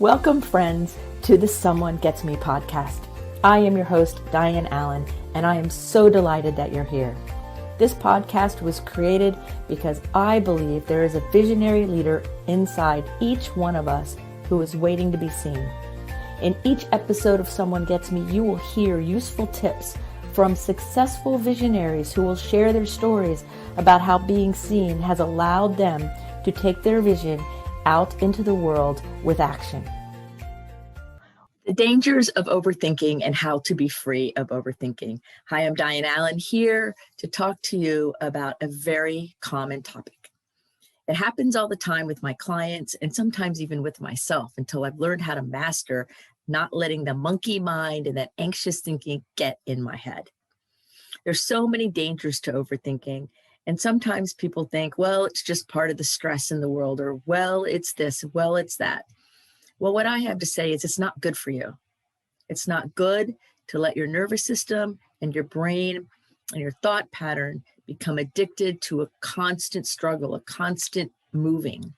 Welcome, friends, to the Someone Gets Me podcast. I am your host, Diane Allen, and I am so delighted that you're here. This podcast was created because I believe there is a visionary leader inside each one of us who is waiting to be seen. In each episode of Someone Gets Me, you will hear useful tips from successful visionaries who will share their stories about how being seen has allowed them to take their vision out into the world with action. The dangers of overthinking and how to be free of overthinking. Hi, I'm Diane Allen here to talk to you about a very common topic. It happens all the time with my clients and sometimes even with myself until I've learned how to master not letting the monkey mind and that anxious thinking get in my head. There's so many dangers to overthinking. And sometimes people think, well, it's just part of the stress in the world, or well, it's this, well, it's that. Well, what I have to say is it's not good for you. It's not good to let your nervous system and your brain and your thought pattern become addicted to a constant struggle, a constant moving.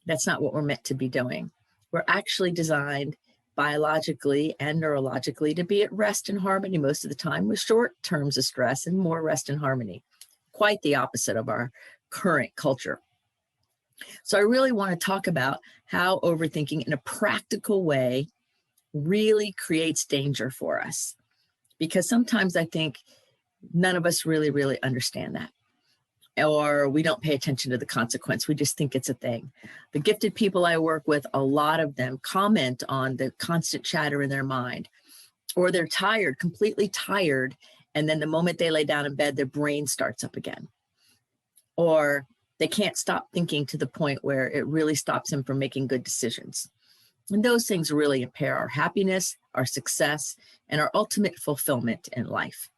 That's not what we're meant to be doing. We're actually designed biologically and neurologically to be at rest and harmony most of the time, with short terms of stress and more rest and harmony. Quite the opposite of our current culture. So I really want to talk about how overthinking in a practical way really creates danger for us. Because sometimes I think none of us really understand that. Or we don't pay attention to the consequence. We just think it's a thing. The gifted people I work with, a lot of them comment on the constant chatter in their mind. Or they're tired, completely tired. And then the moment they lay down in bed, their brain starts up again. Or they can't stop thinking to the point where it really stops them from making good decisions. And those things really impair our happiness, our success, and our ultimate fulfillment in life.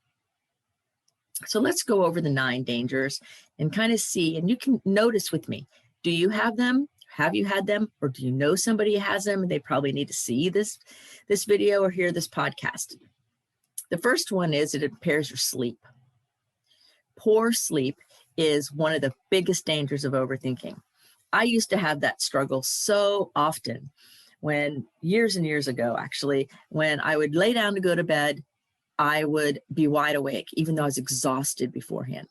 So let's go over the 9 dangers and kind of see, and you can notice with me, do you have them? Have you had them? Or do you know somebody who has them and they probably need to see this video or hear this podcast? The first one is it impairs your sleep. Poor sleep is one of the biggest dangers of overthinking. I used to have that struggle so often when years and years ago, actually, when I would lay down to go to bed, I would be wide awake, even though I was exhausted beforehand.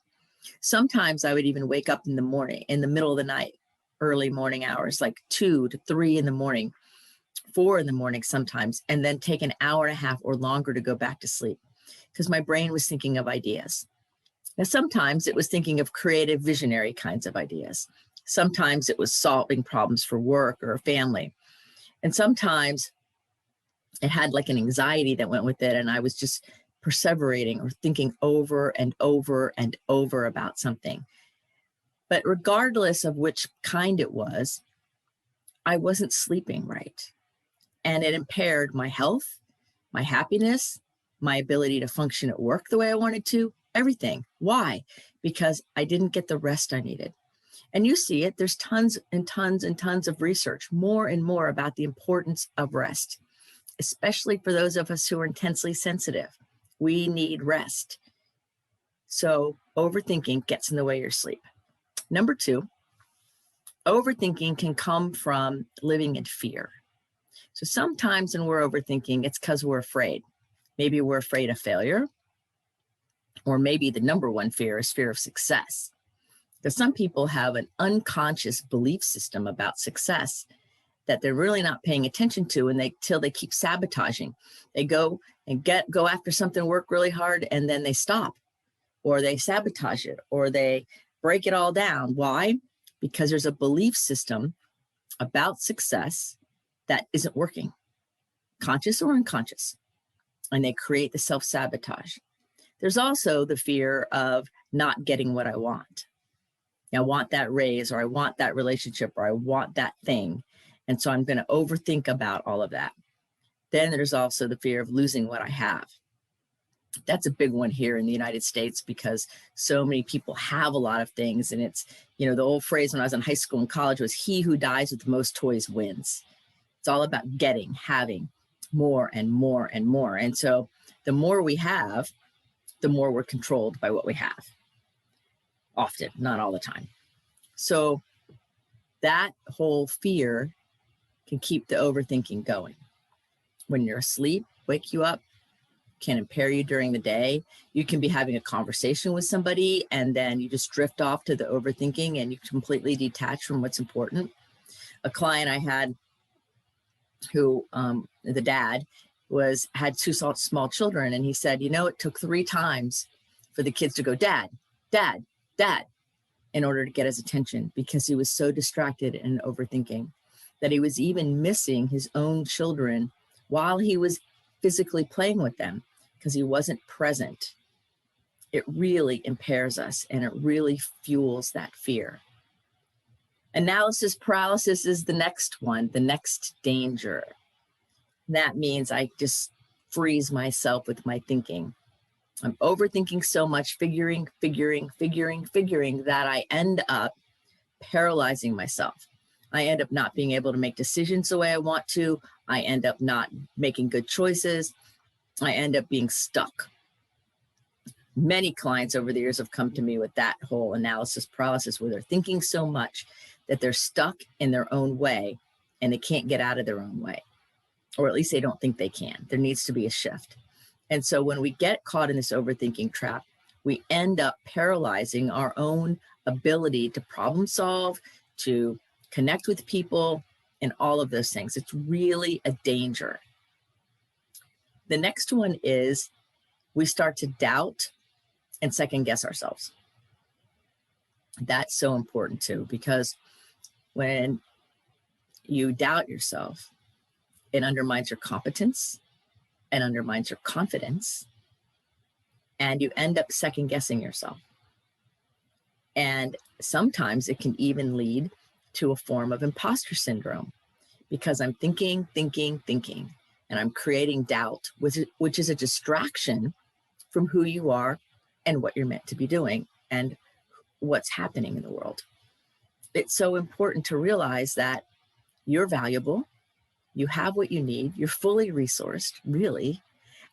Sometimes I would even wake up in the morning, in the middle of the night, early morning hours, like 2 to 3 in the morning, 4 in the morning sometimes, and then take an hour and a half or longer to go back to sleep because my brain was thinking of ideas. Now, sometimes it was thinking of creative, visionary kinds of ideas. Sometimes it was solving problems for work or a family. And sometimes it had like an anxiety that went with it. And I was just perseverating or thinking over and over and over about something. But regardless of which kind it was, I wasn't sleeping right. And it impaired my health, my happiness, my ability to function at work the way I wanted to, everything. Why? Because I didn't get the rest I needed. And you see it, there's tons and tons and tons of research, more and more about the importance of rest, especially for those of us who are intensely sensitive. We need rest. So overthinking gets in the way of your sleep. Number 2, overthinking can come from living in fear. So sometimes when we're overthinking, it's because we're afraid. Maybe we're afraid of failure, or maybe the number one fear is fear of success. Because some people have an unconscious belief system about success that they're really not paying attention to, till they keep sabotaging. They go after something, work really hard, and then they stop, or they sabotage it, or they break it all down. Why? Because there's a belief system about success that isn't working, conscious or unconscious, and they create the self-sabotage. There's also the fear of not getting what I want. I want that raise, or I want that relationship, or I want that thing. And so I'm going to overthink about all of that. Then there's also the fear of losing what I have. That's a big one here in the United States because so many people have a lot of things. And it's, the old phrase when I was in high school and college was, he who dies with the most toys wins. It's all about getting, having more and more and more. And so the more we have, the more we're controlled by what we have. Often, not all the time. So that whole fear can keep the overthinking going. When you're asleep, wake you up, can impair you during the day. You can be having a conversation with somebody and then you just drift off to the overthinking and you completely detach from what's important. A client I had who, the dad, had two small children, and he said, it took 3 times for the kids to go, "Dad, Dad, Dad," in order to get his attention, because he was so distracted and overthinking that he was even missing his own children while he was physically playing with them because he wasn't present. It really impairs us and it really fuels that fear. Analysis paralysis is the next one, the next danger. That means I just freeze myself with my thinking. I'm overthinking so much, figuring that I end up paralyzing myself. I end up not being able to make decisions the way I want to. I end up not making good choices. I end up being stuck. Many clients over the years have come to me with that whole analysis paralysis, where they're thinking so much that they're stuck in their own way and they can't get out of their own way, or at least they don't think they can. There needs to be a shift. And so when we get caught in this overthinking trap, we end up paralyzing our own ability to problem solve, to connect with people, and all of those things. It's really a danger. The next one is we start to doubt and second guess ourselves. That's so important too, because when you doubt yourself, it undermines your competence and undermines your confidence, and you end up second guessing yourself. And sometimes it can even lead to a form of imposter syndrome, because I'm thinking, and I'm creating doubt, which is a distraction from who you are and what you're meant to be doing and what's happening in the world. It's so important to realize that you're valuable, you have what you need, you're fully resourced, really,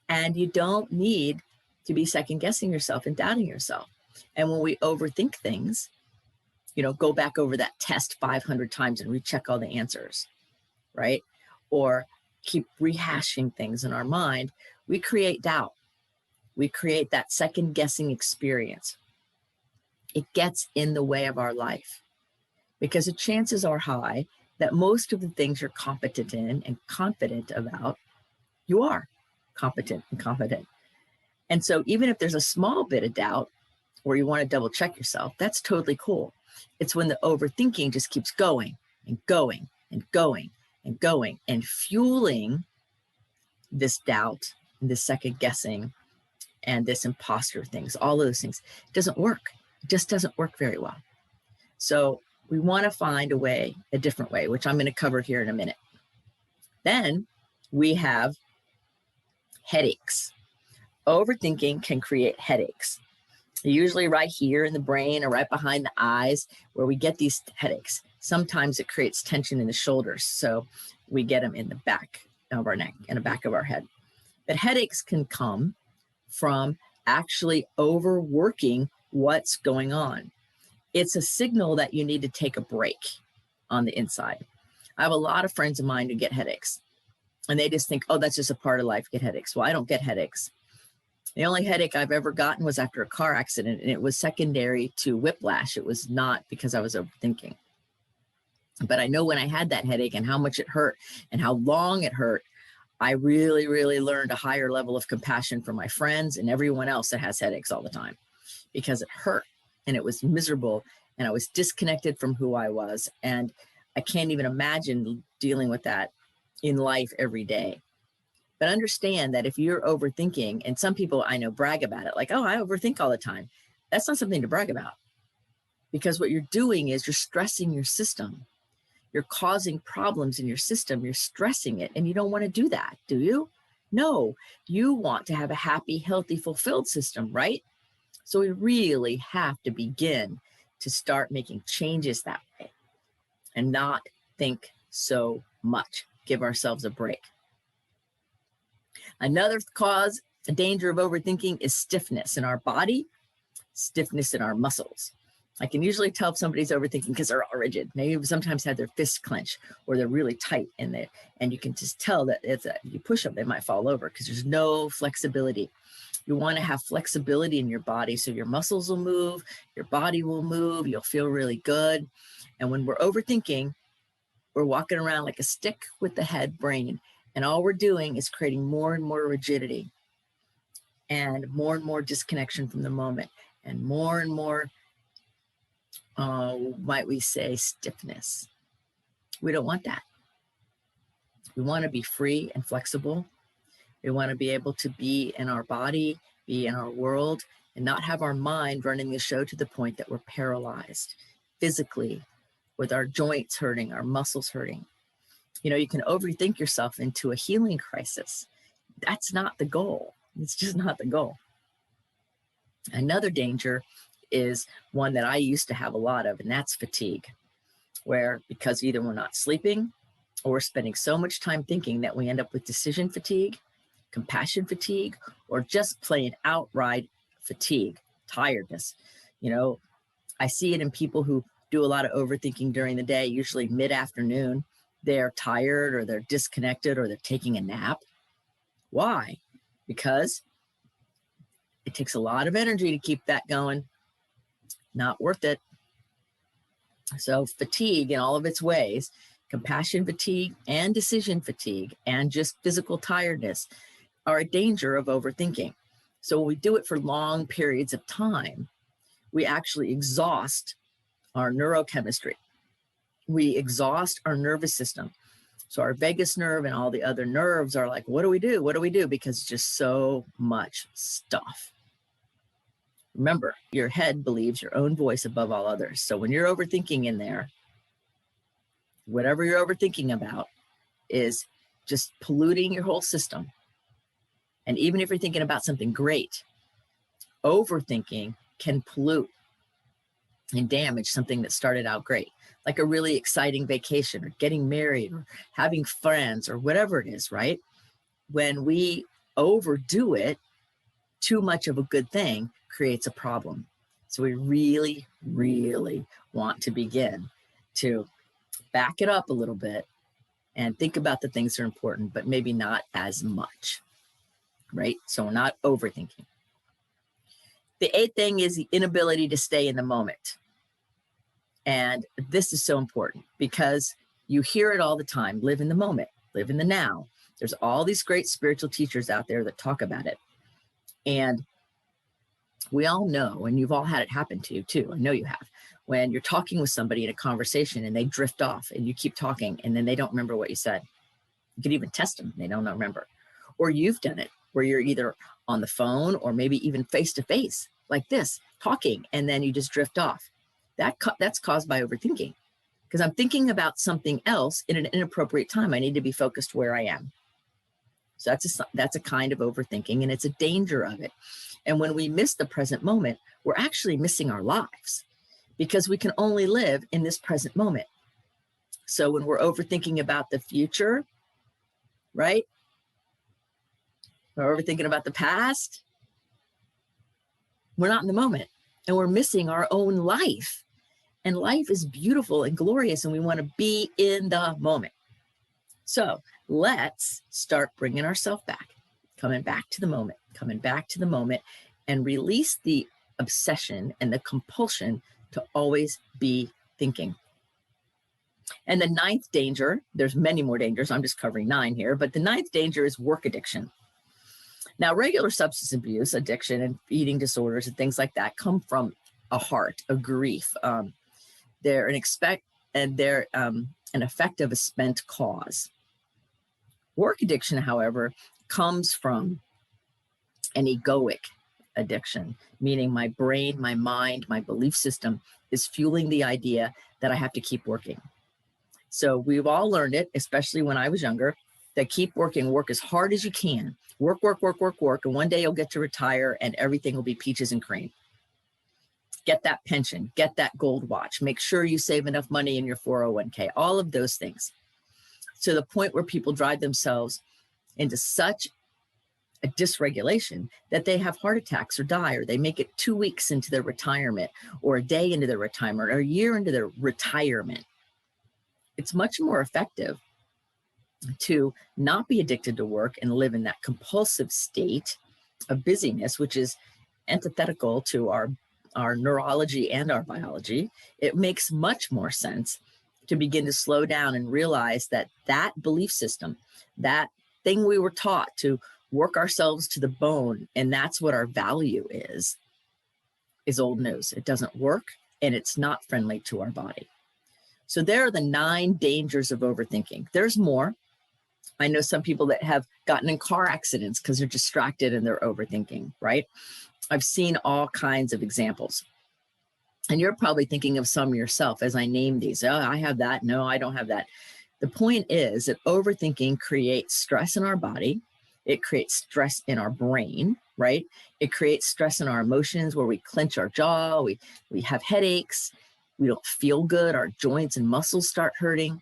and you don't need to be second guessing yourself and doubting yourself. And when we overthink things, go back over that test 500 times and recheck all the answers, right? Or keep rehashing things in our mind, we create doubt. We create that second guessing experience. It gets in the way of our life because the chances are high that most of the things you're competent in and confident about, you are competent and confident. And so even if there's a small bit of doubt or you want to double check yourself, that's totally cool. It's when the overthinking just keeps going and going and going and going and fueling this doubt and this second guessing and this imposter things, all of those things. It doesn't work. It just doesn't work very well. So we want to find a different way, which I'm going to cover here in a minute. Then we have headaches. Overthinking can create headaches, usually right here in the brain or right behind the eyes, where we get these headaches. Sometimes it creates tension in the shoulders, so we get them in the back of our neck and the back of our head. But headaches can come from actually overworking what's going on. It's a signal that you need to take a break on the inside. I have a lot of friends of mine who get headaches, and they just think, oh, that's just a part of life, get headaches. Well, I don't get headaches. The only headache I've ever gotten was after a car accident, and it was secondary to whiplash. It was not because I was overthinking. But I know when I had that headache and how much it hurt and how long it hurt, I really, really learned a higher level of compassion for my friends and everyone else that has headaches all the time, because it hurt and it was miserable and I was disconnected from who I was. And I can't even imagine dealing with that in life every day. But understand that if you're overthinking, and some people I know brag about it, like, oh, I overthink all the time. That's not something to brag about, because what you're doing is you're stressing your system. You're causing problems in your system. You're stressing it, and you don't want to do that, do you? No, you want to have a happy, healthy, fulfilled system, right? So we really have to begin to start making changes that way and not think so much. Give ourselves a break. Another cause, a danger of overthinking, is stiffness in our body, stiffness in our muscles. I can usually tell if somebody's overthinking because they're all rigid. They sometimes have their fists clenched or they're really tight in there. And you can just tell that you push them, they might fall over because there's no flexibility. You want to have flexibility in your body so your muscles will move, your body will move, you'll feel really good. And when we're overthinking, we're walking around like a stick with the head brain. And all we're doing is creating more and more rigidity and more disconnection from the moment and more might we say, stiffness. We don't want that. We want to be free and flexible. We want to be able to be in our body, be in our world, and not have our mind running the show to the point that we're paralyzed physically, with our joints hurting, our muscles hurting. You know, you can overthink yourself into a healing crisis. That's not the goal. It's just not the goal. Another danger is one that I used to have a lot of, and that's fatigue, where because either we're not sleeping or we're spending so much time thinking that we end up with decision fatigue, compassion fatigue, or just plain outright fatigue, tiredness. You know, I see it in people who do a lot of overthinking during the day, usually mid-afternoon. They're tired or they're disconnected or they're taking a nap. Why? Because it takes a lot of energy to keep that going. Not worth it. So fatigue in all of its ways, compassion fatigue and decision fatigue and just physical tiredness are a danger of overthinking. So when we do it for long periods of time, we actually exhaust our neurochemistry. We exhaust our nervous system. So our vagus nerve and all the other nerves are like, what do we do? What do we do? Because it's just so much stuff. Remember, your head believes your own voice above all others. So when you're overthinking in there, whatever you're overthinking about is just polluting your whole system. And even if you're thinking about something great, overthinking can pollute and damage something that started out great, like a really exciting vacation or getting married or having friends or whatever it is, right? When we overdo it, too much of a good thing creates a problem. So we really want to begin to back it up a little bit and think about the things that are important, but maybe not as much, right? So we're not overthinking. The eighth thing is the inability to stay in the moment. And this is so important because you hear it all the time. Live in the moment, live in the now. There's all these great spiritual teachers out there that talk about it. And we all know, and you've all had it happen to you too, I know you have, when you're talking with somebody in a conversation and they drift off and you keep talking and then they don't remember what you said. You could even test them, they don't remember. Or you've done it where you're either on the phone or maybe even face to face like this, talking, and then you just drift off. That's caused by overthinking because I'm thinking about something else in an inappropriate time. I need to be focused where I am. So that's a kind of overthinking, and it's a danger of it. And when we miss the present moment, we're actually missing our lives because we can only live in this present moment. So when we're overthinking about the future, right? We're overthinking about the past. We're not in the moment and we're missing our own life. And life is beautiful and glorious, and we want to be in the moment. So let's start bringing ourselves back, coming back to the moment, and release the obsession and the compulsion to always be thinking. And the ninth danger, there's many more dangers, I'm just covering 9 here, but the ninth danger is work addiction. Now, regular substance abuse, addiction, and eating disorders and things like that come from a heart, a grief. They're an effect of a spent cause. Work addiction, however, comes from an egoic addiction, meaning my brain, my mind, my belief system is fueling the idea that I have to keep working. So we've all learned it, especially when I was younger, that keep working, work as hard as you can, work, and one day you'll get to retire and everything will be peaches and cream. Get that pension, get that gold watch, make sure you save enough money in your 401k, all of those things. To the point where people drive themselves into such a dysregulation that they have heart attacks or die, or they make it 2 weeks into their retirement, or a day into their retirement, or a year into their retirement. It's much more effective to not be addicted to work and live in that compulsive state of busyness, which is antithetical to our neurology and our biology. It makes much more sense to begin to slow down and realize that that belief system, that thing we were taught to work ourselves to the bone, and that's what our value is old news. It doesn't work, and it's not friendly to our body. So there are the 9 dangers of overthinking. There's more. I know some people that have gotten in car accidents because they're distracted and they're overthinking, right? I've seen all kinds of examples. And you're probably thinking of some yourself as I name these. Oh, I have that. No, I don't have that. The point is that overthinking creates stress in our body. It creates stress in our brain, right? It creates stress in our emotions where we clench our jaw, we have headaches, we don't feel good, our joints and muscles start hurting.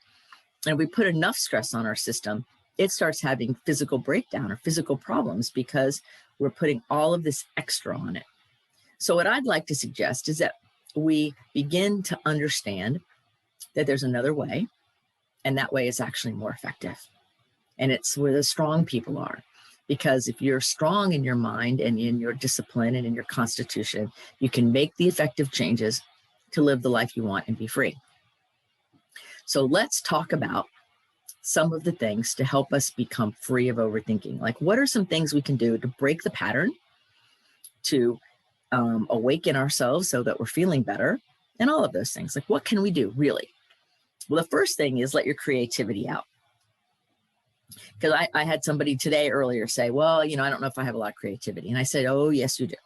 And we put enough stress on our system, it starts having physical breakdown or physical problems because we're putting all of this extra on it. So what I'd like to suggest is that we begin to understand that there's another way, and that way is actually more effective. And it's where the strong people are. Because if you're strong in your mind and in your discipline and in your constitution, you can make the effective changes to live the life you want and be free. So let's talk about some of the things to help us become free of overthinking. Like, what are some things we can do to break the pattern, to awaken ourselves so that we're feeling better, and all of those things? Like, what can we do really? Well, the first thing is let your creativity out. Because I had somebody today earlier say, well, I don't know if I have a lot of creativity. And I said, oh, yes, you do.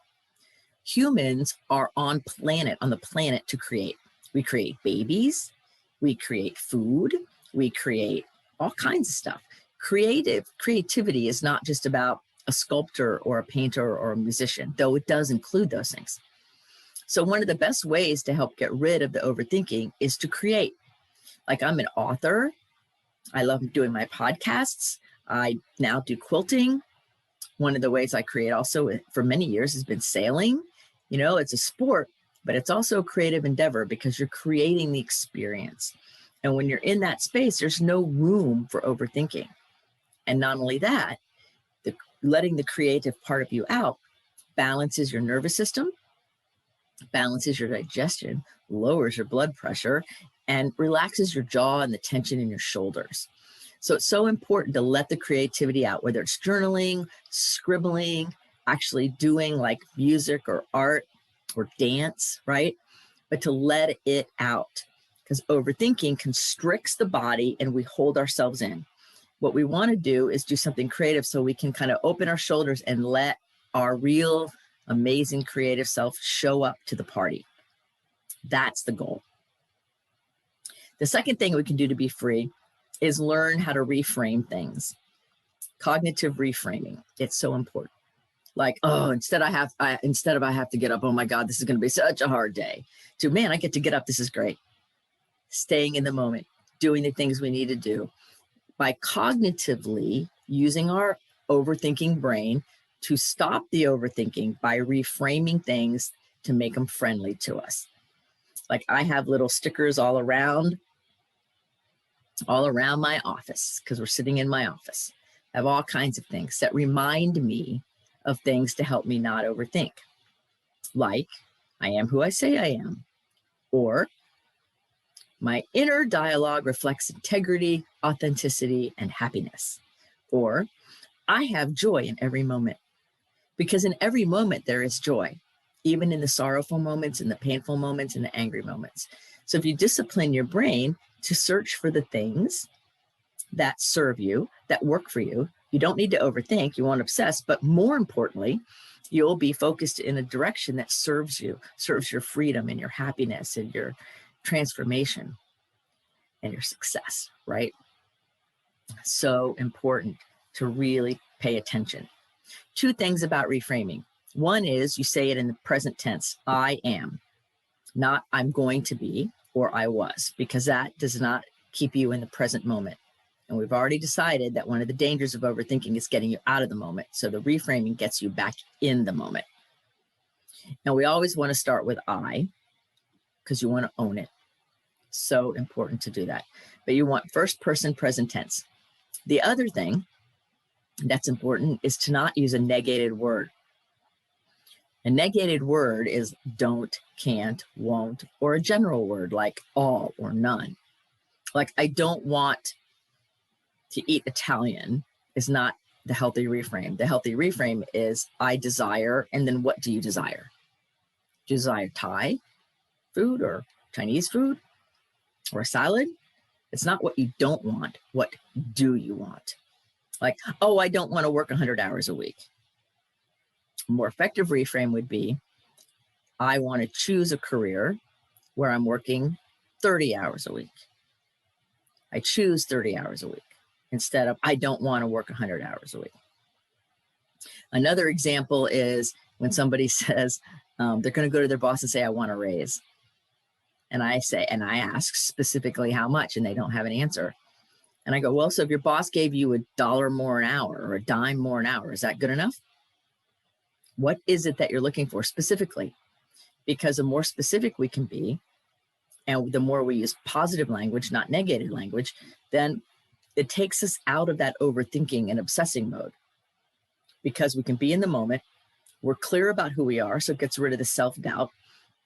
Humans are on the planet to create. We create babies, we create food, we create all kinds of stuff. Creativity is not just about a sculptor or a painter or a musician, though it does include those things. So one of the best ways to help get rid of the overthinking is to create. Like, I'm an author. I love doing my podcasts. I now do quilting. One of the ways I create also for many years has been sailing. It's a sport, but it's also a creative endeavor because you're creating the experience. And when you're in that space, there's no room for overthinking. And not only that, letting the creative part of you out balances your nervous system, balances your digestion, lowers your blood pressure, and relaxes your jaw and the tension in your shoulders. So it's so important to let the creativity out, whether it's journaling, scribbling, actually doing like music or art or dance, right? But to let it out, because overthinking constricts the body and we hold ourselves in. What we want to do is do something creative so we can kind of open our shoulders and let our real, amazing creative self show up to the party. That's the goal. The second thing we can do to be free is learn how to reframe things. Cognitive reframing. It's so important. Like, oh, instead of I have to get up, oh my God, this is going to be such a hard day. To, man, I get to get up. This is great. Staying in the moment, doing the things we need to do by cognitively using our overthinking brain to stop the overthinking by reframing things to make them friendly to us. Like, I have little stickers all around my office because we're sitting in my office. I have all kinds of things that remind me of things to help me not overthink. Like, I am who I say I am, or my inner dialogue reflects integrity, authenticity, and happiness, or I have joy in every moment, because in every moment there is joy, even in the sorrowful moments, in the painful moments, in the angry moments. So if you discipline your brain to search for the things that serve you, that work for you, you don't need to overthink, you won't obsess, but more importantly, you'll be focused in a direction that serves you, serves your freedom and your happiness and your transformation and your success, right? So important to really pay attention. 2 things about reframing. One is you say it in the present tense, I am, not I'm going to be or I was, because that does not keep you in the present moment. And we've already decided that one of the dangers of overthinking is getting you out of the moment. So the reframing gets you back in the moment. Now, we always want to start with I, because you want to own it. So important to do that. But you want first person present tense. The other thing that's important is to not use a negated word. A negated word is don't, can't, won't, or a general word like all or none. Like, I don't want to eat Italian is not the healthy reframe. The healthy reframe is I desire, and then what do you desire? Do you desire Thai food or Chinese food or a salad? It's not what you don't want. What do you want? Like, oh, I don't want to work 100 hours a week. A more effective reframe would be, I want to choose a career where I'm working 30 hours a week. I choose 30 hours a week instead of I don't want to work 100 hours a week. Another example is when somebody says they're going to go to their boss and say, I want a raise. And I ask specifically how much, and they don't have an answer. And I go, well, so if your boss gave you $1 more an hour or a dime more an hour, is that good enough? What is it that you're looking for specifically? Because the more specific we can be, and the more we use positive language, not negative language, then it takes us out of that overthinking and obsessing mode. Because we can be in the moment, we're clear about who we are, so it gets rid of the self-doubt,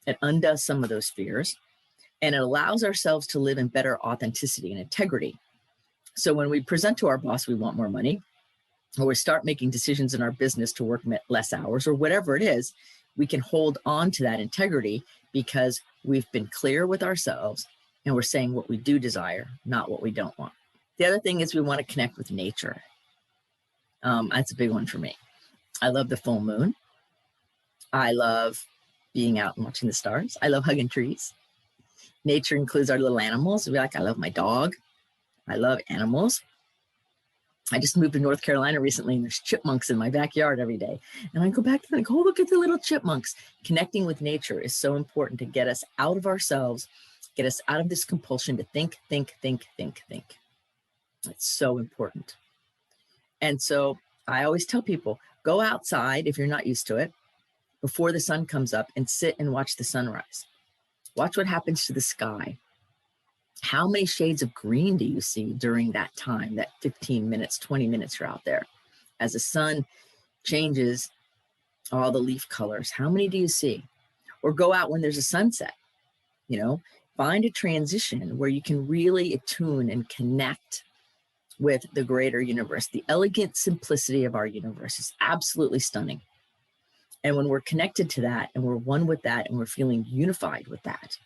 it undoes some of those fears, and it allows ourselves to live in better authenticity and integrity. So when we present to our boss we want more money, or we start making decisions in our business to work less hours, or whatever it is, we can hold on to that integrity because we've been clear with ourselves and we're saying what we do desire, not what we don't want. The other thing is we want to connect with nature. That's a big one for me. I love the full moon. I love being out and watching the stars. I love hugging trees. Nature includes our little animals. I love my dog. I love animals. I just moved to North Carolina recently, and there's chipmunks in my backyard every day. And I go back to them, oh, look at the little chipmunks. Connecting with nature is so important to get us out of ourselves, get us out of this compulsion to think. It's so important. And so I always tell people, go outside if you're not used to it before the sun comes up and sit and watch the sunrise. Watch what happens to the sky. How many shades of green do you see during that time, that 15 minutes, 20 minutes you're out there? As the sun changes all the leaf colors, how many do you see? Or go out when there's a sunset, find a transition where you can really attune and connect with the greater universe. The elegant simplicity of our universe is absolutely stunning. And when we're connected to that and we're one with that and we're feeling unified with that,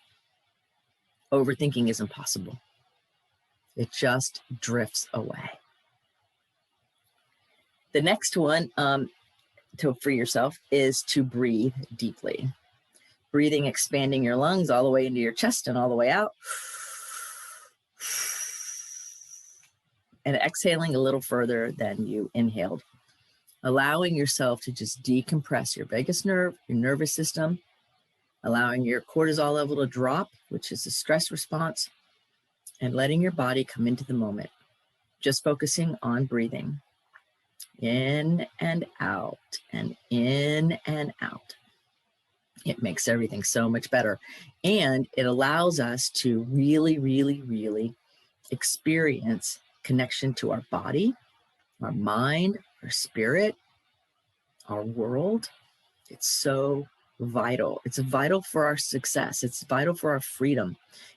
overthinking is impossible. It just drifts away. The next one to free yourself is to breathe deeply. Breathing, expanding your lungs all the way into your chest and all the way out. And exhaling a little further than you inhaled. Allowing yourself to just decompress your vagus nerve, your nervous system, allowing your cortisol level to drop, which is a stress response, and letting your body come into the moment. Just focusing on breathing in and out and in and out. It makes everything so much better. And it allows us to really, really, really experience connection to our body, our mind, our spirit, our world. It's so vital. It's vital for our success. It's vital for our freedom.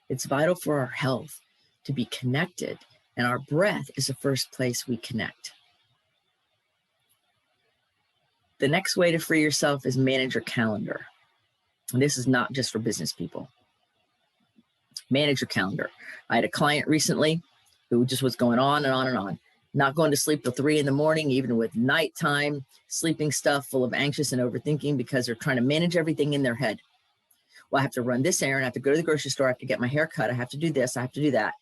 It's vital for our health to be connected. And our breath is the first place we connect. The next way to free yourself is manage your calendar. And this is not just for business people. Manage your calendar. I had a client recently who just was going on and on and on. Not going to sleep till 3 a.m, even with nighttime sleeping stuff full of anxious and overthinking because they're trying to manage everything in their head. Well, I have to run this errand. I have to go to the grocery store. I have to get my hair cut. I have to do this. I have to do that.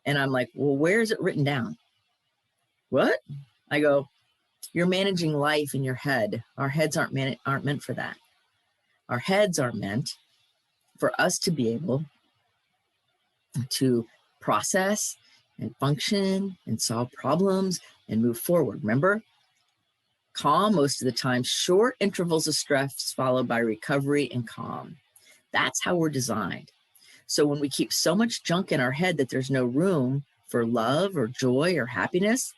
And I'm like, well, where is it written down? What? I go, you're managing life in your head. Our heads aren't meant for that. Our heads are meant for us to be able to process and function and solve problems and move forward. Remember, calm most of the time, short intervals of stress followed by recovery and calm. That's how we're designed. So when we keep so much junk in our head that there's no room for love or joy or happiness,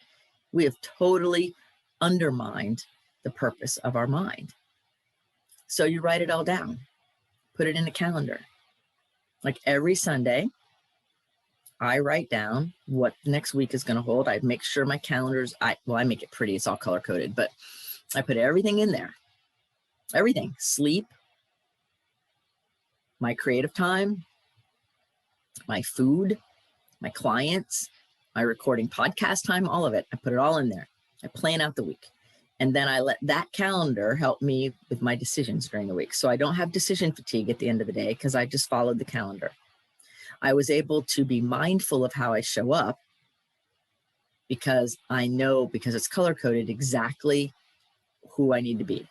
we have totally undermined the purpose of our mind. So you write it all down, put it in a calendar. Like every Sunday, I write down what the next week is going to hold. I make sure my calendars, I make it pretty. It's all color coded, but I put everything in there. Everything. Sleep, my creative time, my food, my clients, my recording podcast time, all of it. I put it all in there. I plan out the week. And then I let that calendar help me with my decisions during the week. So I don't have decision fatigue at the end of the day because I just followed the calendar. I was able to be mindful of how I show up because I know, because it's color coded, exactly who I need to be.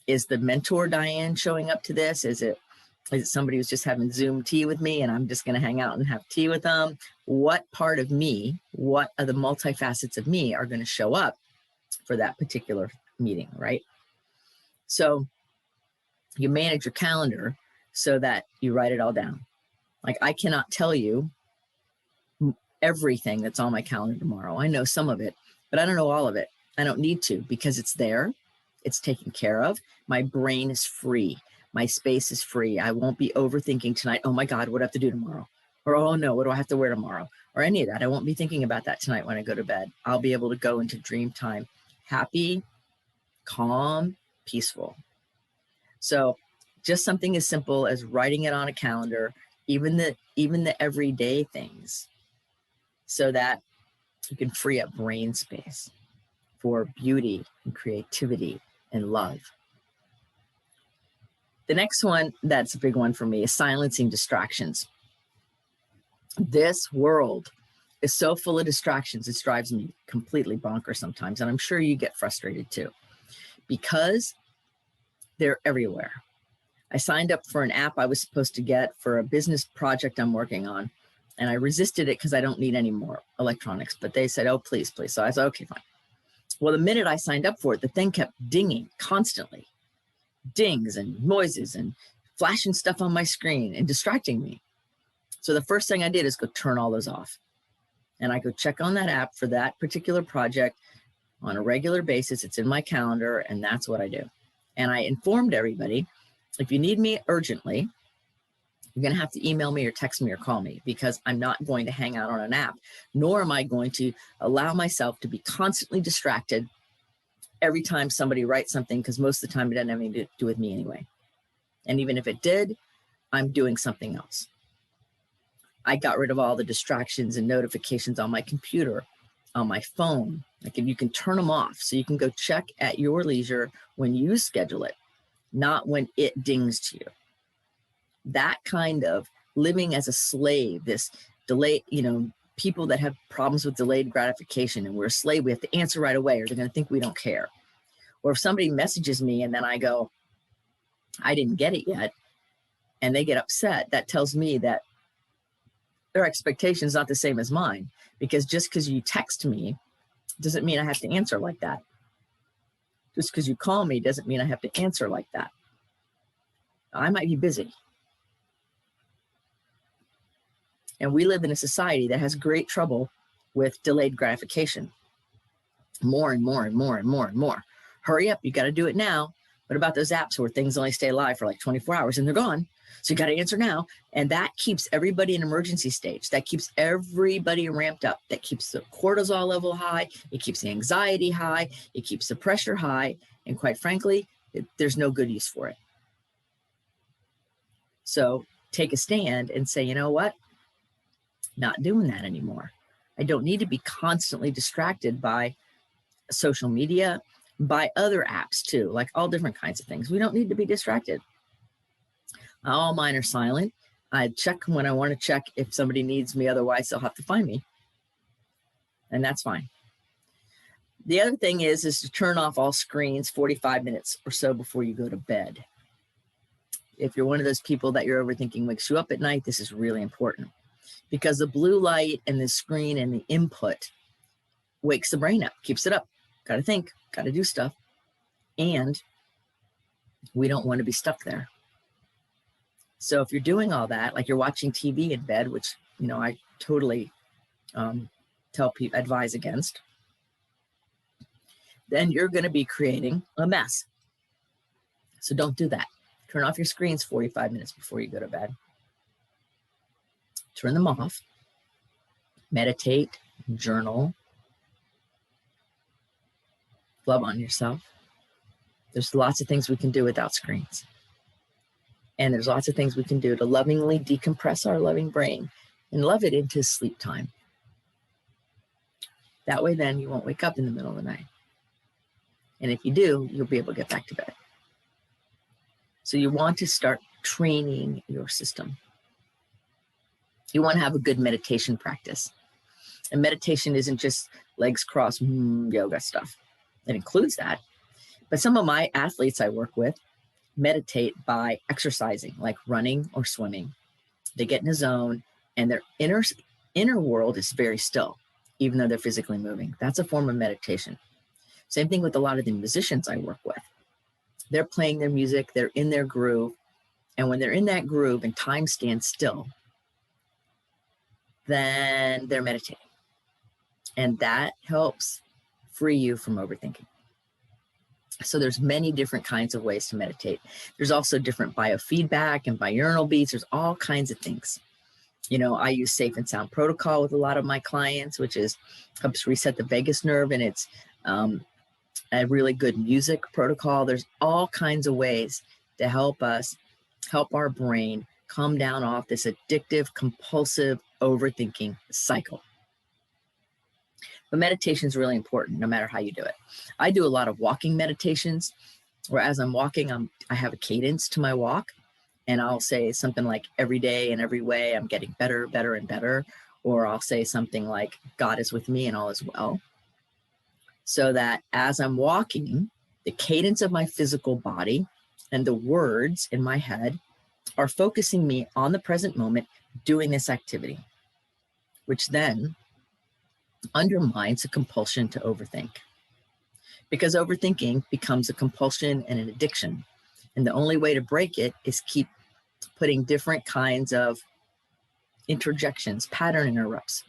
Is the mentor Diane showing up to this? Is it somebody who's just having Zoom tea with me and I'm just going to hang out and have tea with them? What part of me, what are the multifacets of me are going to show up for that particular meeting, right? So you manage your calendar so that you write it all down. Like I cannot tell you everything that's on my calendar tomorrow. I know some of it, but I don't know all of it. I don't need to because it's there. It's taken care of. My brain is free. My space is free. I won't be overthinking tonight. Oh my God, what do I have to do tomorrow? Or, oh no, what do I have to wear tomorrow? Or any of that. I won't be thinking about that tonight when I go to bed. I'll be able to go into dream time, happy, calm, peaceful. So just something as simple as writing it on a calendar, even the everyday things, so that you can free up brain space for beauty and creativity and love. The next one that's a big one for me is silencing distractions. This world is so full of distractions, it drives me completely bonkers sometimes. And I'm sure you get frustrated too, because they're everywhere. I signed up for an app I was supposed to get for a business project I'm working on. And I resisted it because I don't need any more electronics. But they said, oh, please, please. So I said, okay, fine. Well, the minute I signed up for it, the thing kept dinging constantly. Dings and noises and flashing stuff on my screen and distracting me. So the first thing I did is go turn all those off. And I go check on that app for that particular project on a regular basis. It's in my calendar, and that's what I do. And I informed everybody, if you need me urgently, you're going to have to email me or text me or call me, because I'm not going to hang out on an app, nor am I going to allow myself to be constantly distracted every time somebody writes something, because most of the time it doesn't have anything to do with me anyway. And even if it did, I'm doing something else. I got rid of all the distractions and notifications on my computer, on my phone. Like, if you can turn them off so you can go check at your leisure when you schedule it, not when it dings to you. That kind of living as a slave, this delay, people that have problems with delayed gratification, and we're a slave, we have to answer right away or they're going to think we don't care. Or if somebody messages me and then I go, I didn't get it yet, and they get upset, that tells me that their expectation is not the same as mine, because just because you text me doesn't mean I have to answer like that. Just because you call me doesn't mean I have to answer like that. I might be busy. And we live in a society that has great trouble with delayed gratification. More and more and more and more and more. Hurry up, you got to do it now. What about those apps where things only stay live for like 24 hours and they're gone? So you got to answer now. And that keeps everybody in emergency stage. That keeps everybody ramped up. That keeps the cortisol level high. It keeps the anxiety high. It keeps the pressure high. And quite frankly, there's no good use for it. So take a stand and say, you know what? Not doing that anymore. I don't need to be constantly distracted by social media, by other apps too, like all different kinds of things. We don't need to be distracted. All mine are silent. I check when I want to check if somebody needs me. Otherwise, they'll have to find me. And that's fine. The other thing is to turn off all screens 45 minutes or so before you go to bed. If you're one of those people that your overthinking wakes you up at night, this is really important, because the blue light and the screen and the input wakes the brain up, keeps it up. Got to think, got to do stuff. And we don't want to be stuck there. So if you're doing all that, like you're watching TV in bed, which, I totally tell people, advise against, then you're going to be creating a mess. So don't do that. Turn off your screens 45 minutes before you go to bed. Turn them off. Meditate, journal, love on yourself. There's lots of things we can do without screens. And there's lots of things we can do to lovingly decompress our loving brain and love it into sleep time. That way, then you won't wake up in the middle of the night. And if you do, you'll be able to get back to bed. So you want to start training your system. You want to have a good meditation practice. And meditation isn't just legs crossed yoga stuff. It includes that. But some of my athletes I work with meditate by exercising, like running or swimming. They get in a zone and their inner world is very still, even though they're physically moving. That's a form of meditation. Same thing with a lot of the musicians I work with. They're playing their music, they're in their groove. And when they're in that groove and time stands still, then they're meditating. And that helps free you from overthinking. So there's many different kinds of ways to meditate. There's also different biofeedback and binaural beats. There's all kinds of things. I use safe and sound protocol with a lot of my clients, which helps reset the vagus nerve. And it's a really good music protocol. There's all kinds of ways to help our brain come down off this addictive, compulsive overthinking cycle. But meditation is really important no matter how you do it. I do a lot of walking meditations where as I'm walking, I have a cadence to my walk. And I'll say something like every day and every way I'm getting better, better, and better. Or I'll say something like God is with me and all is well. So that as I'm walking, the cadence of my physical body and the words in my head are focusing me on the present moment doing this activity, which then undermines the compulsion to overthink. Because overthinking becomes a compulsion and an addiction. And the only way to break it is keep putting different kinds of interjections, pattern interrupts,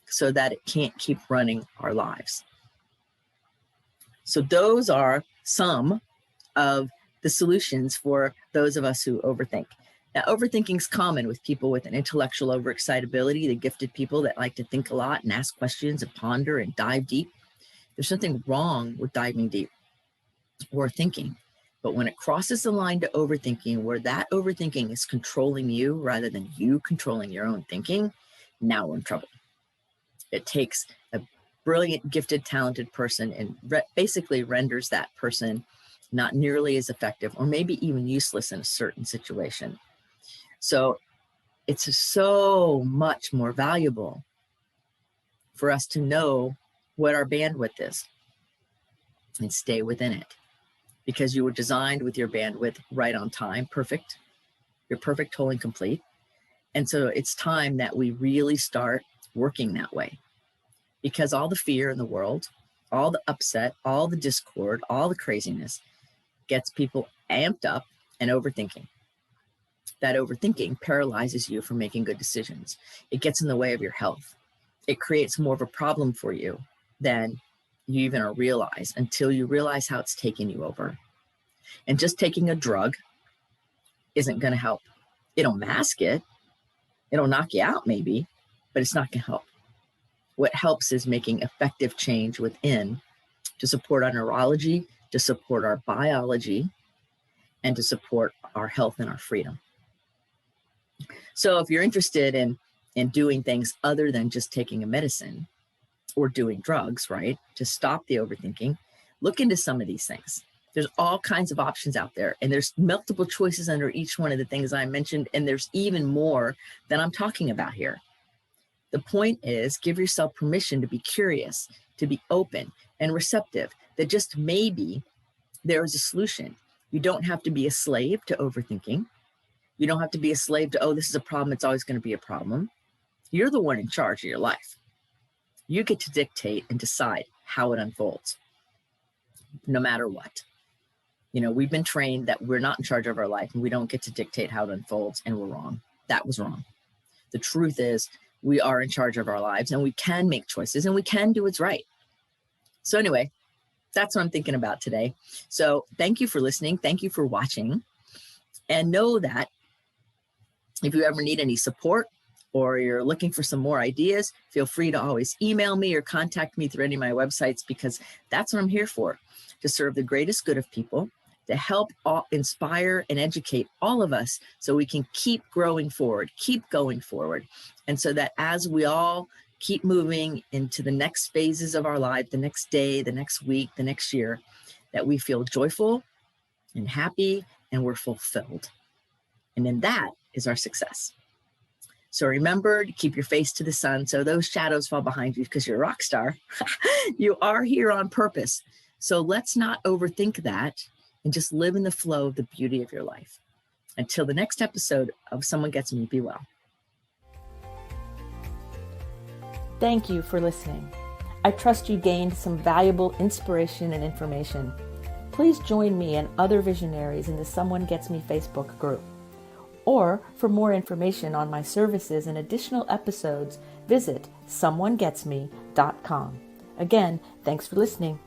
so that it can't keep running our lives. So those are some of the solutions for those of us who overthink. Now, overthinking is common with people with an intellectual overexcitability, the gifted people that like to think a lot and ask questions and ponder and dive deep. There's something wrong with diving deep or thinking. But when it crosses the line to overthinking, where that overthinking is controlling you rather than you controlling your own thinking, now we're in trouble. It takes a brilliant, gifted, talented person and basically renders that person not nearly as effective or maybe even useless in a certain situation. So it's so much more valuable for us to know what our bandwidth is and stay within it, because you were designed with your bandwidth right on time, perfect. You're perfect, whole, and complete. And so it's time that we really start working that way, because all the fear in the world, all the upset, all the discord, all the craziness gets people amped up and overthinking. That overthinking paralyzes you from making good decisions. It gets in the way of your health. It creates more of a problem for you than you even realize, until you realize how it's taking you over. And just taking a drug isn't going to help. It'll mask it. It'll knock you out maybe, but it's not going to help. What helps is making effective change within to support our neurology, to support our biology, and to support our health and our freedom. So if you're interested in doing things other than just taking a medicine or doing drugs, right, to stop the overthinking, look into some of these things. There's all kinds of options out there, and there's multiple choices under each one of the things I mentioned, and there's even more than I'm talking about here. The point is, give yourself permission to be curious, to be open and receptive, that just maybe there is a solution. You don't have to be a slave to overthinking. You don't have to be a slave to, oh, this is a problem, it's always going to be a problem. You're the one in charge of your life. You get to dictate and decide how it unfolds, no matter what. We've been trained that we're not in charge of our life and we don't get to dictate how it unfolds, and we're wrong. That was wrong. The truth is we are in charge of our lives and we can make choices and we can do what's right. So anyway, that's what I'm thinking about today. So thank you for listening. Thank you for watching. And know that if you ever need any support or you're looking for some more ideas, feel free to always email me or contact me through any of my websites, because that's what I'm here for, to serve the greatest good of people, to help inspire and educate all of us so we can keep growing forward, keep going forward. And so that as we all keep moving into the next phases of our life, the next day, the next week, the next year, that we feel joyful and happy and we're fulfilled. And then that is our success. So remember to keep your face to the sun so those shadows fall behind you, because you're a rock star. You are here on purpose. So let's not overthink that and just live in the flow of the beauty of your life. Until the next episode of Someone Gets Me, be well. Thank you for listening. I trust you gained some valuable inspiration and information. Please join me and other visionaries in the Someone Gets Me Facebook group. Or for more information on my services and additional episodes, visit someonegetsme.com. Again, thanks for listening.